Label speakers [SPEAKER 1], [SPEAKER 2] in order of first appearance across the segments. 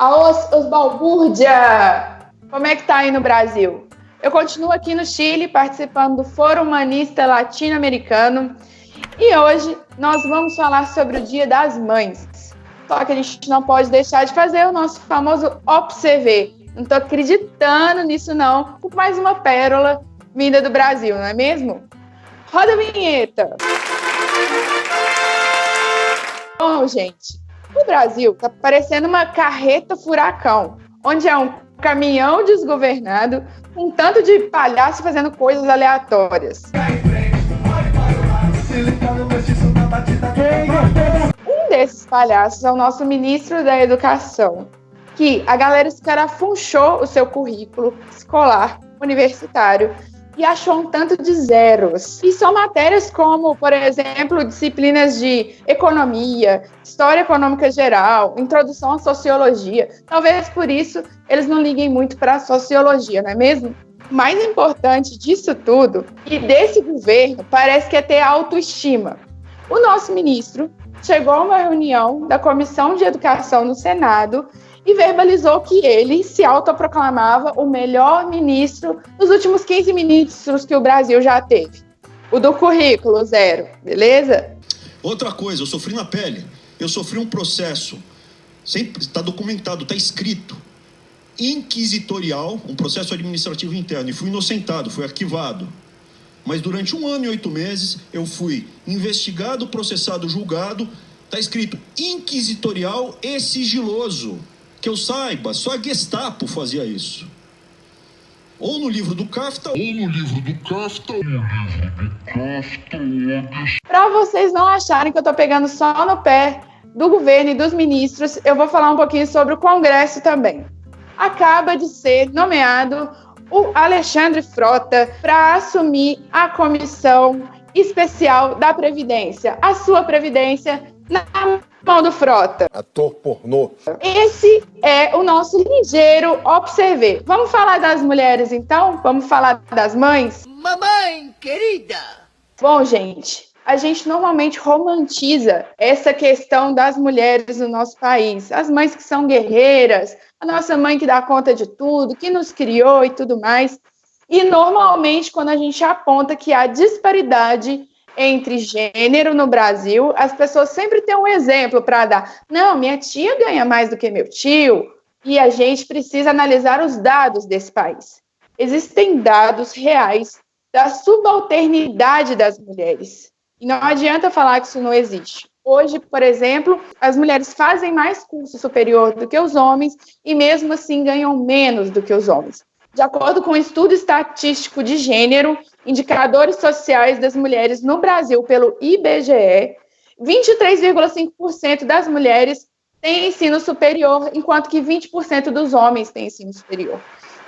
[SPEAKER 1] Os balbúrdia! Como é que tá aí no Brasil? Eu continuo aqui no Chile, participando do Fórum Humanista Latino-Americano, e hoje nós vamos falar sobre o Dia das Mães. Só que a gente não pode deixar de fazer o nosso famoso observer. Não tô acreditando nisso não, por mais uma pérola vinda do Brasil, não é mesmo? Roda a vinheta! Bom, gente, o Brasil tá parecendo uma carreta furacão, onde é um caminhão desgovernado, um tanto de palhaço fazendo coisas aleatórias. Um desses palhaços é o nosso ministro da Educação, que a galera escarafunchou o seu currículo escolar, universitário, e achou um tanto de zeros. E são matérias como, por exemplo, disciplinas de economia, história econômica geral, introdução à sociologia. Talvez por isso eles não liguem muito para a sociologia, não é mesmo? O mais importante disso tudo, e desse governo, parece que é ter autoestima. O nosso ministro chegou a uma reunião da Comissão de Educação no Senado e verbalizou que ele se autoproclamava o melhor ministro dos últimos 15 ministros que o Brasil já teve. O do currículo, zero, beleza?
[SPEAKER 2] Outra coisa, eu sofri na pele. Eu sofri um processo, sempre está documentado, está escrito, inquisitorial, um processo administrativo interno, e fui inocentado, fui arquivado. Mas durante 1 ano e 8 meses, eu fui investigado, processado, julgado, está escrito inquisitorial e sigiloso. Que eu saiba, só a Gestapo fazia isso. Ou no livro do Kafta,
[SPEAKER 1] Para vocês não acharem que eu estou pegando só no pé do governo e dos ministros, eu vou falar um pouquinho sobre o Congresso também. Acaba de ser nomeado o Alexandre Frota para assumir a Comissão Especial da Previdência, a sua Previdência na mão do Frota.
[SPEAKER 3] Ator pornô.
[SPEAKER 1] Esse é o nosso ligeiro observer. Vamos falar das mulheres, então? Vamos falar das mães?
[SPEAKER 4] Mamãe querida!
[SPEAKER 1] Bom, gente, a gente normalmente romantiza essa questão das mulheres no nosso país. As mães que são guerreiras, a nossa mãe que dá conta de tudo, que nos criou e tudo mais. E, normalmente, quando a gente aponta que há disparidade entre gênero no Brasil, as pessoas sempre têm um exemplo para dar. Não, minha tia ganha mais do que meu tio, e a gente precisa analisar os dados desse país. Existem dados reais da subalternidade das mulheres, e não adianta falar que isso não existe. Hoje, por exemplo, as mulheres fazem mais curso superior do que os homens, e mesmo assim ganham menos do que os homens. De acordo com o estudo estatístico de gênero, indicadores sociais das mulheres no Brasil pelo IBGE, 23,5% das mulheres têm ensino superior, enquanto que 20% dos homens têm ensino superior.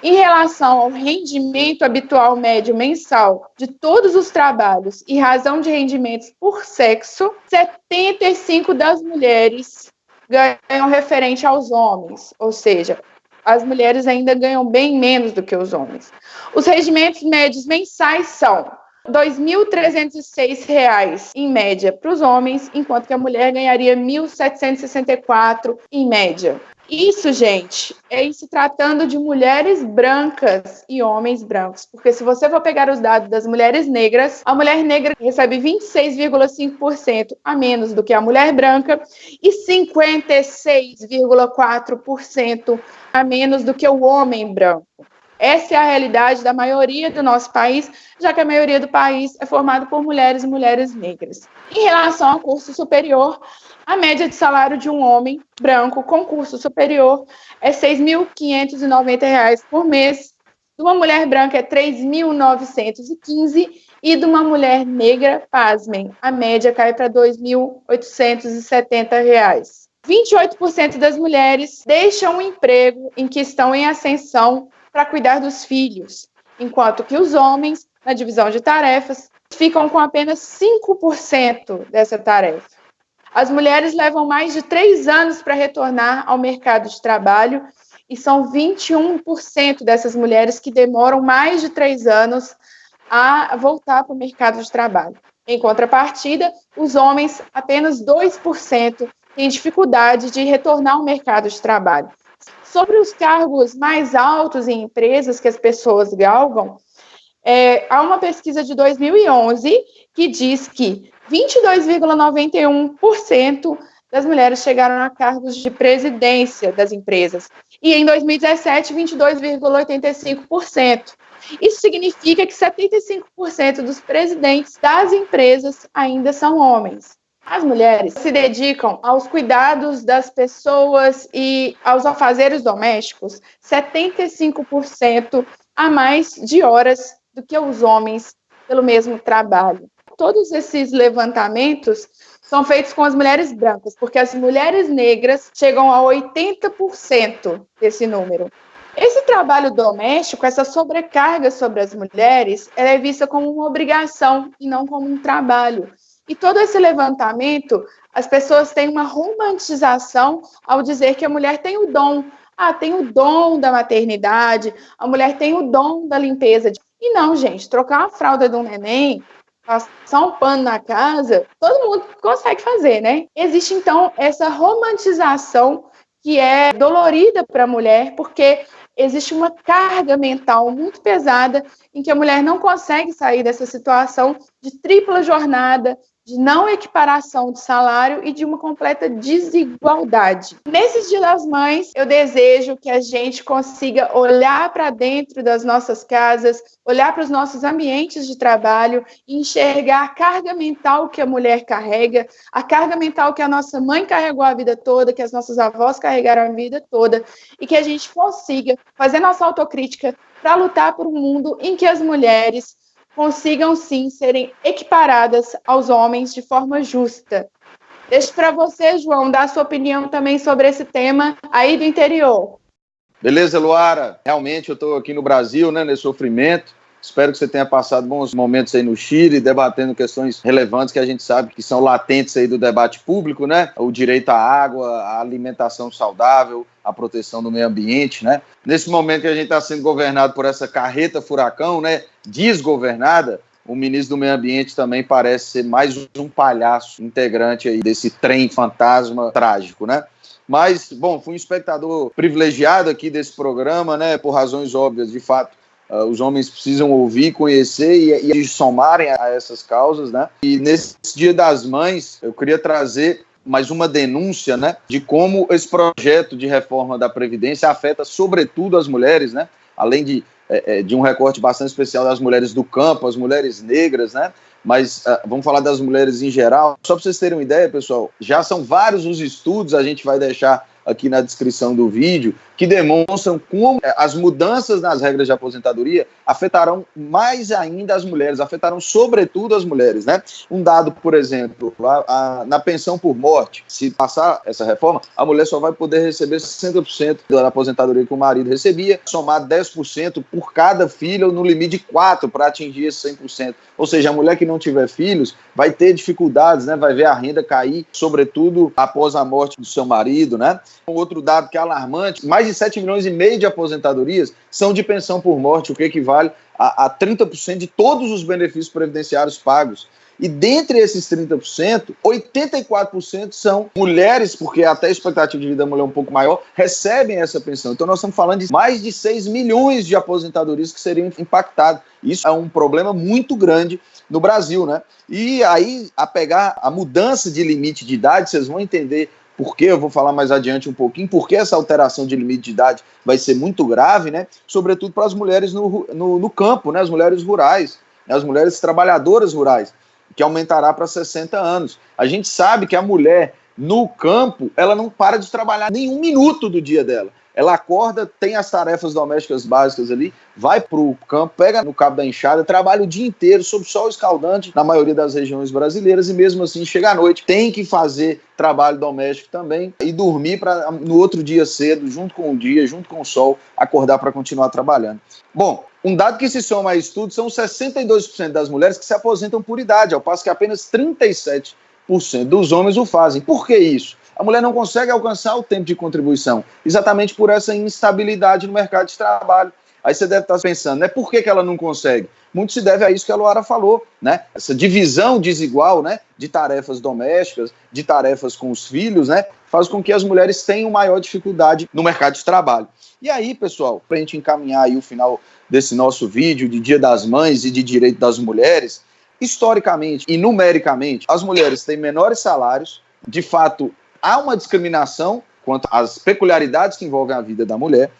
[SPEAKER 1] Em relação ao rendimento habitual médio mensal de todos os trabalhos e razão de rendimentos por sexo, 75% das mulheres ganham referente aos homens, ou seja, as mulheres ainda ganham bem menos do que os homens. Os rendimentos médios mensais são R$ 2.306 em média para os homens, enquanto que a mulher ganharia R$ 1.764 em média. Isso, gente, é se tratando de mulheres brancas e homens brancos, porque se você for pegar os dados das mulheres negras, a mulher negra recebe 26,5% a menos do que a mulher branca e 56,4% a menos do que o homem branco. Essa é a realidade da maioria do nosso país, já que a maioria do país é formada por mulheres e mulheres negras. Em relação ao curso superior, a média de salário de um homem branco com curso superior é R$ 6.590 por mês, de uma mulher branca é R$ 3.915 e de uma mulher negra, pasmem, a média cai para R$ 2.870. 28% das mulheres deixam o emprego em que estão em ascensão para cuidar dos filhos, enquanto que os homens, na divisão de tarefas, ficam com apenas 5% dessa tarefa. As mulheres levam mais de 3 anos para retornar ao mercado de trabalho e são 21% dessas mulheres que demoram mais de 3 anos a voltar para o mercado de trabalho. Em contrapartida, os homens, apenas 2%, têm dificuldade de retornar ao mercado de trabalho. Sobre os cargos mais altos em empresas que as pessoas galgam, há uma pesquisa de 2011 que diz que 22,91% das mulheres chegaram a cargos de presidência das empresas. E em 2017, 22,85%. Isso significa que 75% dos presidentes das empresas ainda são homens. As mulheres se dedicam aos cuidados das pessoas e aos afazeres domésticos 75% a mais de horas do que os homens pelo mesmo trabalho. Todos esses levantamentos são feitos com as mulheres brancas, porque as mulheres negras chegam a 80% desse número. Esse trabalho doméstico, essa sobrecarga sobre as mulheres, ela é vista como uma obrigação e não como um trabalho. E todo esse levantamento, as pessoas têm uma romantização ao dizer que a mulher tem o dom. Tem o dom da maternidade, a mulher tem o dom da limpeza. E não, gente, trocar uma fralda de um neném, passar um pano na casa, todo mundo consegue fazer, né? Existe, então, essa romantização que é dolorida para a mulher, porque existe uma carga mental muito pesada em que a mulher não consegue sair dessa situação de tripla jornada, de não equiparação de salário e de uma completa desigualdade. Nesses Dia das Mães, eu desejo que a gente consiga olhar para dentro das nossas casas, olhar para os nossos ambientes de trabalho e enxergar a carga mental que a mulher carrega, a carga mental que a nossa mãe carregou a vida toda, que as nossas avós carregaram a vida toda, e que a gente consiga fazer nossa autocrítica para lutar por um mundo em que as mulheres consigam, sim, serem equiparadas aos homens de forma justa. Deixo para você, João, dar a sua opinião também sobre esse tema aí do interior.
[SPEAKER 3] Beleza, Luara? Realmente eu estou aqui no Brasil, né, nesse sofrimento. Espero que você tenha passado bons momentos aí no Chile, debatendo questões relevantes que a gente sabe que são latentes aí do debate público, né? O direito à água, à alimentação saudável, a proteção do meio ambiente, né? Nesse momento que a gente está sendo governado por essa carreta furacão, né, desgovernada, o ministro do Meio Ambiente também parece ser mais um palhaço integrante aí desse trem fantasma trágico, né? Mas, bom, fui um espectador privilegiado aqui desse programa, né, por razões óbvias, de fato. Os homens precisam ouvir, conhecer e somarem a essas causas, né? E nesse Dia das Mães, eu queria trazer mais uma denúncia, né, de como esse projeto de reforma da Previdência afeta sobretudo as mulheres, né? Além de um recorte bastante especial das mulheres do campo, as mulheres negras, né? Mas vamos falar das mulheres em geral. Só para vocês terem uma ideia, pessoal, já são vários os estudos, a gente vai deixar aqui na descrição do vídeo, que demonstram como as mudanças nas regras de aposentadoria afetarão mais ainda as mulheres, afetarão sobretudo as mulheres, né? Um dado, por exemplo, na pensão por morte, se passar essa reforma, a mulher só vai poder receber 60% da aposentadoria que o marido recebia, somar 10% por cada filho, no limite de 4 para atingir esse 100%. Ou seja, a mulher que não tiver filhos vai ter dificuldades, né? Vai ver a renda cair, sobretudo após a morte do seu marido, né? Um outro dado que é alarmante, mais de 7,5 milhões de aposentadorias são de pensão por morte, o que equivale a 30% de todos os benefícios previdenciários pagos. E dentre esses 30%, 84% são mulheres, porque até a expectativa de vida da mulher é um pouco maior, recebem essa pensão. Então nós estamos falando de mais de 6 milhões de aposentadorias que seriam impactadas. Isso é um problema muito grande no Brasil, né? E aí, a pegar a mudança de limite de idade, vocês vão entender por que, eu vou falar mais adiante um pouquinho, por que essa alteração de limite de idade vai ser muito grave, né? Sobretudo para as mulheres no campo, né? As mulheres rurais, né? As mulheres trabalhadoras rurais, que aumentará para 60 anos. A gente sabe que a mulher no campo, ela não para de trabalhar nenhum minuto do dia dela. Ela acorda, tem as tarefas domésticas básicas ali, vai para o campo, pega no cabo da enxada, trabalha o dia inteiro sob sol escaldante na maioria das regiões brasileiras e mesmo assim chega à noite, tem que fazer trabalho doméstico também e dormir para no outro dia cedo, junto com o dia, junto com o sol, acordar para continuar trabalhando. Bom, um dado que se soma a estudos são 62% das mulheres que se aposentam por idade, ao passo que apenas 37% dos homens o fazem. Por que isso? A mulher não consegue alcançar o tempo de contribuição, exatamente por essa instabilidade no mercado de trabalho. Aí você deve estar pensando, né? Por que ela não consegue? Muito se deve a isso que a Luara falou, né? Essa divisão desigual, né, de tarefas domésticas, de tarefas com os filhos, né, faz com que as mulheres tenham maior dificuldade no mercado de trabalho. E aí, pessoal, para a gente encaminhar aí o final desse nosso vídeo de Dia das Mães e de Direito das Mulheres, historicamente e numericamente, as mulheres têm menores salários, de fato, há uma discriminação quanto às peculiaridades que envolvem a vida da mulher,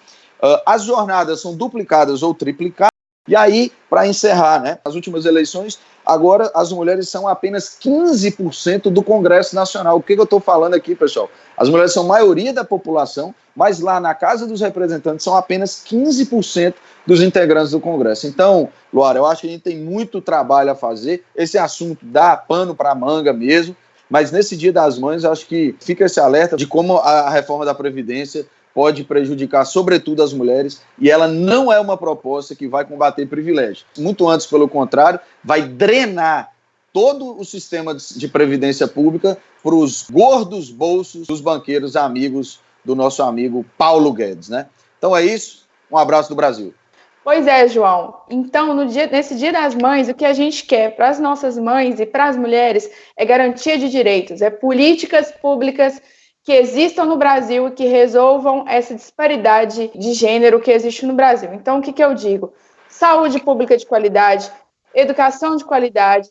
[SPEAKER 3] as jornadas são duplicadas ou triplicadas, e aí, para encerrar, né, as últimas eleições, agora as mulheres são apenas 15% do Congresso Nacional. O que eu estou falando aqui, pessoal? As mulheres são maioria da população, mas lá na Casa dos Representantes são apenas 15% dos integrantes do Congresso. Então, Luara, eu acho que a gente tem muito trabalho a fazer. Esse assunto dá pano para manga mesmo, mas nesse Dia das Mães, eu acho que fica esse alerta de como a reforma da Previdência pode prejudicar, sobretudo, as mulheres, e ela não é uma proposta que vai combater privilégio. Muito antes, pelo contrário, vai drenar todo o sistema de previdência pública para os gordos bolsos dos banqueiros amigos do nosso amigo Paulo Guedes, né? Então é isso, um abraço do Brasil.
[SPEAKER 1] Pois é, João. Então, nesse Dia das Mães, o que a gente quer para as nossas mães e para as mulheres é garantia de direitos, é políticas públicas que existam no Brasil e que resolvam essa disparidade de gênero que existe no Brasil. Então, o que eu digo? Saúde pública de qualidade, educação de qualidade,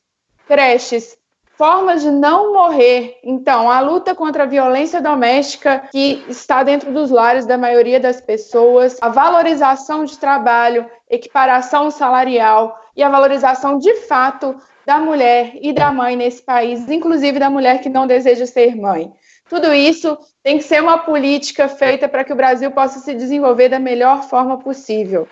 [SPEAKER 1] creches, formas de não morrer. Então, a luta contra a violência doméstica que está dentro dos lares da maioria das pessoas, a valorização de trabalho, equiparação salarial e a valorização de fato da mulher e da mãe nesse país, inclusive da mulher que não deseja ser mãe. Tudo isso tem que ser uma política feita para que o Brasil possa se desenvolver da melhor forma possível.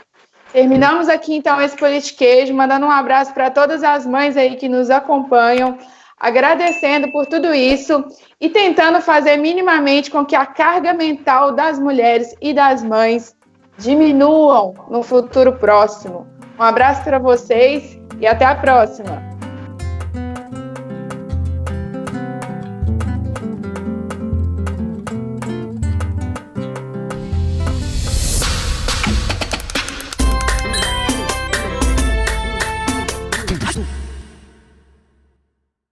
[SPEAKER 1] Terminamos aqui, então, esse politiquejo, mandando um abraço para todas as mães aí que nos acompanham, agradecendo por tudo isso e tentando fazer minimamente com que a carga mental das mulheres e das mães diminuam no futuro próximo. Um abraço para vocês e até a próxima!